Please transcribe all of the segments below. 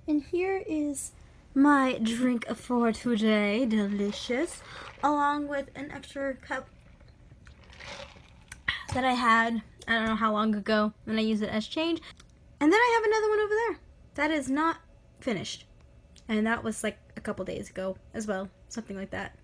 And here is my drink for today. Delicious. Along with an extra cup that I had, I don't know how long ago, and I use it as change. And then I have another one over there that is not finished. And that was like a couple days ago as well. Something like that.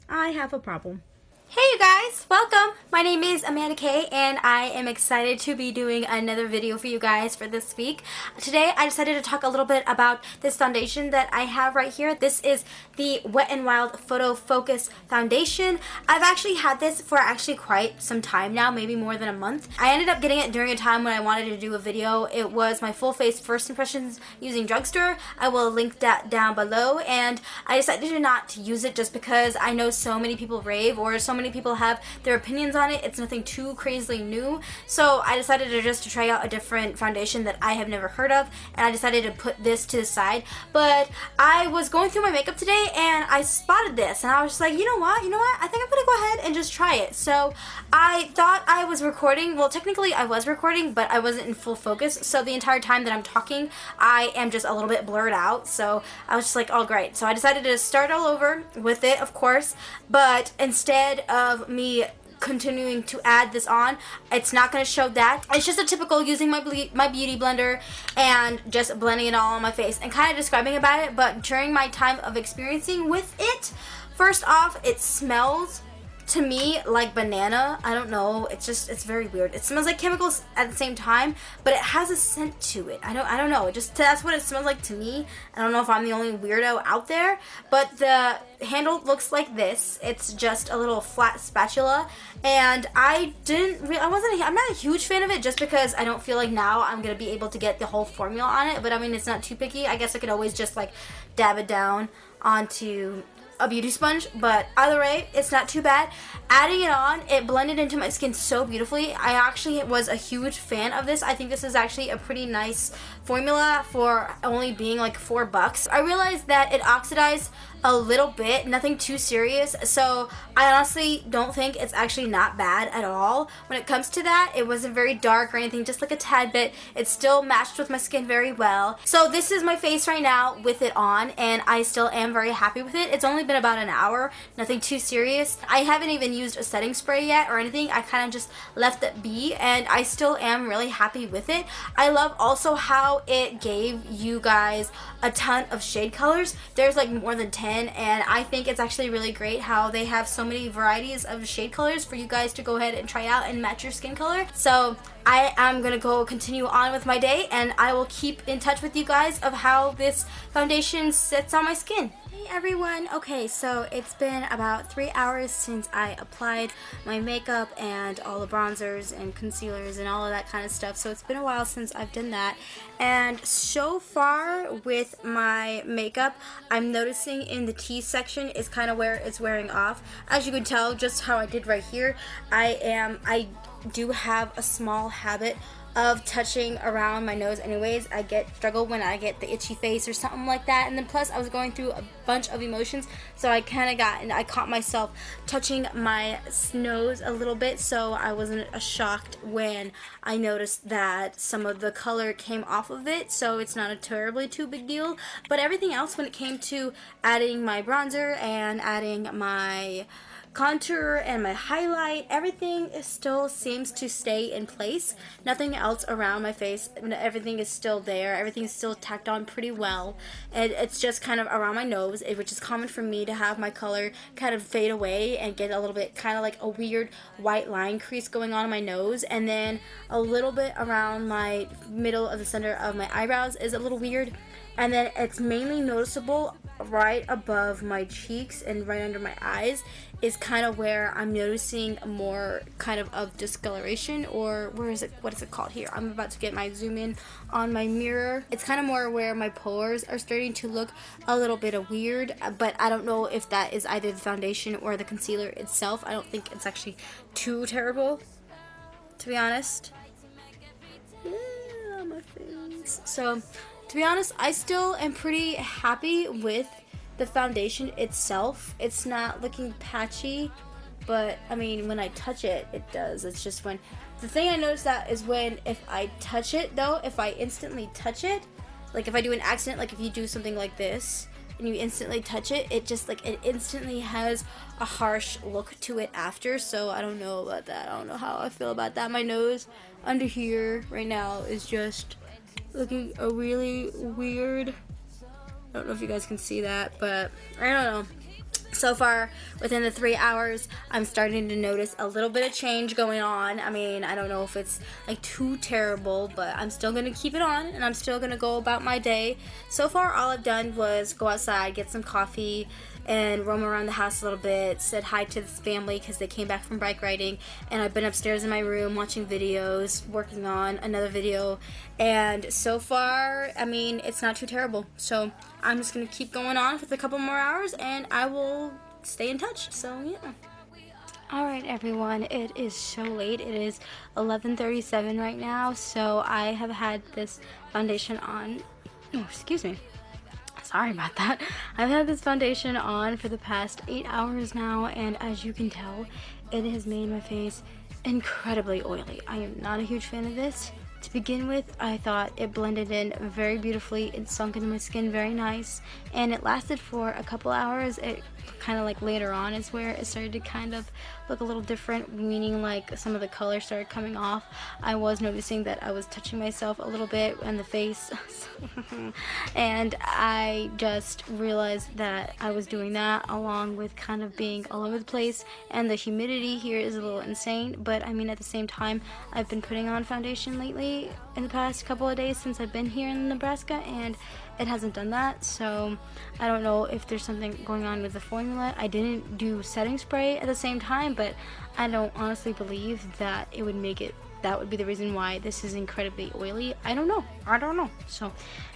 I have a problem. Hey you guys, welcome. My name is Amanda Kay and I am excited to be doing another video for you guys for this week. Today I decided to talk a little bit about this foundation that I have right here. This is the Wet n Wild Photo Focus Foundation. I've actually had this for quite some time now, maybe more than a month. I ended up getting it during a time when I wanted to do a video. It was my full face first impressions using drugstore. I will link that down below, and I decided not to use it just because I know so many people rave, or so many people have their opinions on it. It's nothing too crazily new, so I decided to try out a different foundation that I have never heard of, and I decided to put this to the side. But I was going through my makeup today and I spotted this and I was just like, you know what, I think I'm gonna go ahead and just try it. So I thought I was recording. Well, technically I was recording, but I wasn't in full focus, so the entire time that I'm talking I am just a little bit blurred out. So I was just like, oh great. So I decided to start all over with it, of course, but instead of me continuing to add this on, it's not going to show that. It's just a typical using my beauty blender and just blending it all on my face and kind of describing about it. But during my time of experiencing with it, first off, it smells to me like banana. I don't know, it's very weird. It smells like chemicals at the same time, but it has a scent to it. I don't know, that's what it smells like to me. I don't know if I'm the only weirdo out there, but the handle looks like this. It's just a little flat spatula, and I'm not a huge fan of it just because I don't feel like now I'm gonna be able to get the whole formula on it. But I mean, it's not too picky. I guess I could always just like dab it down onto a beauty sponge, but either way, it's not too bad. Adding it on, it blended into my skin so beautifully. I actually was a huge fan of this. I think this is actually a pretty nice formula for only being like $4. I realized that it oxidized a little bit, nothing too serious, so I honestly don't think it's actually not bad at all. When it comes to that, it wasn't very dark or anything, just like a tad bit. It still matched with my skin very well. So this is my face right now with it on, and I still am very happy with it. It's only been about an hour, nothing too serious. I haven't even used a setting spray yet or anything. I kind of just left it be, and I still am really happy with it. I love also how it gave you guys a ton of shade colors. There's like more than 10, and I think it's actually really great how they have so many varieties of shade colors for you guys to go ahead and try out and match your skin color. So I am gonna continue on with my day, and I will keep in touch with you guys of how this foundation sits on my skin. Hey everyone, okay, so it's been about 3 hours since I applied my makeup and all the bronzers and concealers and all of that kind of stuff, so it's been a while since I've done that. And so far with my makeup, I'm noticing in the T section is kind of where it's wearing off. As you can tell, just how I did right here, I do have a small habit of touching around my nose anyways. I struggle when I get the itchy face or something like that, and then plus I was going through a bunch of emotions, so I caught myself touching my nose a little bit, so I wasn't shocked when I noticed that some of the color came off of it, so it's not a terribly too big deal. But everything else, when it came to adding my bronzer and adding my contour and my highlight, everything still seems to stay in place. Nothing else around my face, everything is still there, everything is still tacked on pretty well, and it's just kind of around my nose, which is common for me to have my color kind of fade away and get a little bit kind of like a weird white line crease going on in my nose, and then a little bit around my middle of the center of my eyebrows is a little weird, and then it's mainly noticeable right above my cheeks and right under my eyes is kind of where I'm noticing more kind of discoloration, or what is it called here? I'm about to get my zoom in on my mirror. It's kind of more where my pores are starting to look a little bit of weird, but I don't know if that is either the foundation or the concealer itself. I don't think it's actually too terrible, to be honest. Yeah, my face. So to be honest, I still am pretty happy with the foundation itself. It's not looking patchy, but I mean, when I touch it, it does. It's just when the thing I noticed that is when if I touch it though, if I instantly touch it, like if I do an accident, like if you do something like this and you instantly touch it, it just like it instantly has a harsh look to it after. So I don't know about that. I don't know how I feel about that. My nose under here right now is just looking a really weird. I don't know if you guys can see that, but I don't know. So far, within the 3 hours, I'm starting to notice a little bit of change going on. I mean, I don't know if it's like too terrible, but I'm still gonna keep it on and I'm still gonna go about my day. So far, all I've done was go outside, get some coffee, and roam around the house a little bit, said hi to this family because they came back from bike riding, and I've been upstairs in my room watching videos, working on another video, and so far, I mean, it's not too terrible. So I'm just gonna keep going on for a couple more hours and I will stay in touch. So yeah. Alright everyone, it is so late. It is 11:37 right now, so I have had this foundation on. Oh, excuse me. Sorry about that. I've had this foundation on for the past 8 hours now, and as you can tell, it has made my face incredibly oily. I am not a huge fan of this. To begin with, I thought it blended in very beautifully. It sunk into my skin very nice, and it lasted for a couple hours. It kind of like later on is where it started to kind of look a little different, meaning like some of the color started coming off. I was noticing that I was touching myself a little bit in the face and I just realized that I was doing that along with kind of being all over the place, and the humidity here is a little insane. But I mean, at the same time, I've been putting on foundation lately in the past couple of days since I've been here in Nebraska, and it hasn't done that. So I don't know if there's something going on with the formula. I didn't do setting spray at the same time, but I don't honestly believe that it would make it, that would be the reason why this is incredibly oily. I don't know. So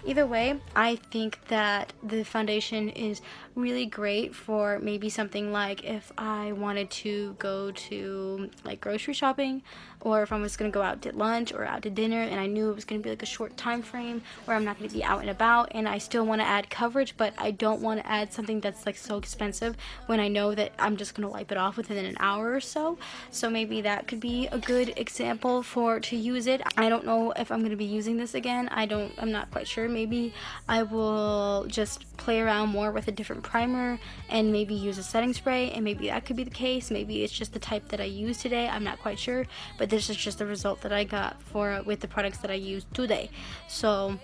either way, I think that the foundation is really great for maybe something like if I wanted to go to like grocery shopping, or if I was going to go out to lunch or out to dinner and I knew it was going to be like a short time frame where I'm not going to be out and about, and I still want to add coverage, but I don't want to add something that's like so expensive when I know that I'm just going to wipe it off within an hour or so. So maybe that could be a good example to use it. I don't know if I'm going to be using this again. I'm not quite sure. Maybe I will just play around more with a different primer and maybe use a setting spray, and maybe that could be the case. Maybe it's just the type that I used today. I'm not quite sure, but this is just the result that I got with the products that I used today. So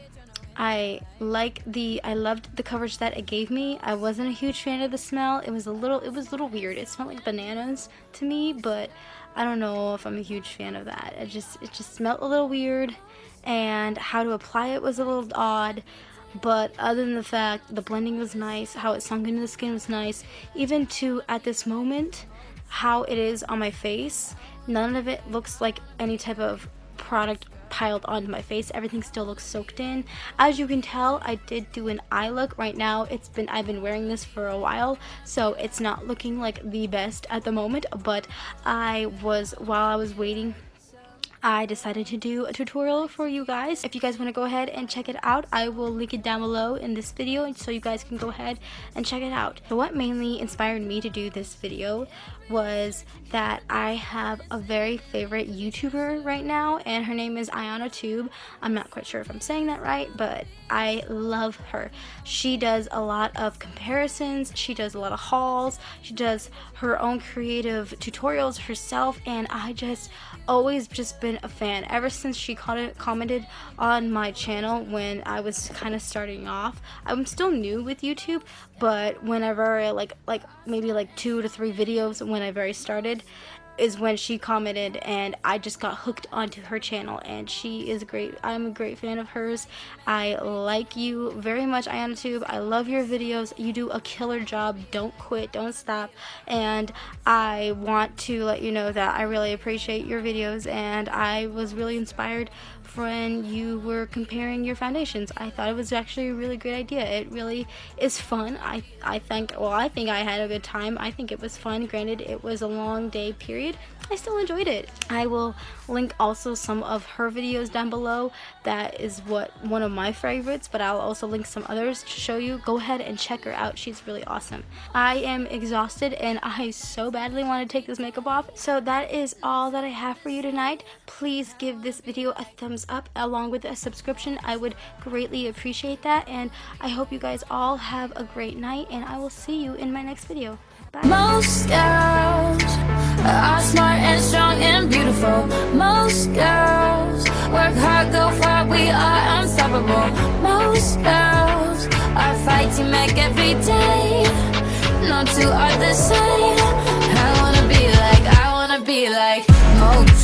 I loved the coverage that it gave me. I wasn't a huge fan of the smell. It was a little weird. It smelled like bananas to me, but I don't know if I'm a huge fan of that. It just smelled a little weird, and how to apply it was a little odd. But other than the fact the blending was nice, how it sunk into the skin was nice, even to at this moment how it is on my face, none of it looks like any type of product piled onto my face. Everything still looks soaked in. As you can tell, I did do an eye look. Right now I've been wearing this for a while, so it's not looking like the best at the moment, but while I was waiting, I decided to do a tutorial for you guys. If you guys want to go ahead and check it out, I will link it down below in this video so you guys can go ahead and check it out. So what mainly inspired me to do this video was that I have a very favorite YouTuber right now, and her name is IOANATUBE. I'm not quite sure if I'm saying that right, but I love her. She does a lot of comparisons, she does a lot of hauls, she does her own creative tutorials herself, and I just always just been a fan ever since she commented on my channel when I was kind of starting off. I'm still new with YouTube, but whenever like maybe like 2 to 3 videos when I very started is when she commented, and I just got hooked onto her channel, and she is great. I'm a great fan of hers. I like you very much, IOANATUBE. I love your videos. You do a killer job. Don't quit, don't stop, and I want to let you know that I really appreciate your videos, and I was really inspired when you were comparing your foundations. I thought it was actually a really great idea. It really is fun. I think I had a good time. I think it was fun. Granted, it was a long day period, I still enjoyed it. I will link also some of her videos down below. That is one of my favorites, but I'll also link some others to show you. Go ahead and check her out. She's really awesome. I am exhausted and I so badly want to take this makeup off. So that is all that I have for you tonight. Please give this video a thumbs up along with a subscription. I would greatly appreciate that, and I hope you guys all have a great night, and I will see you in my next video. Bye. Most girls are smart and strong and beautiful. Most girls work hard, go far, we are unstoppable. Most girls are fighting back every day. No two are the same. I wanna be like most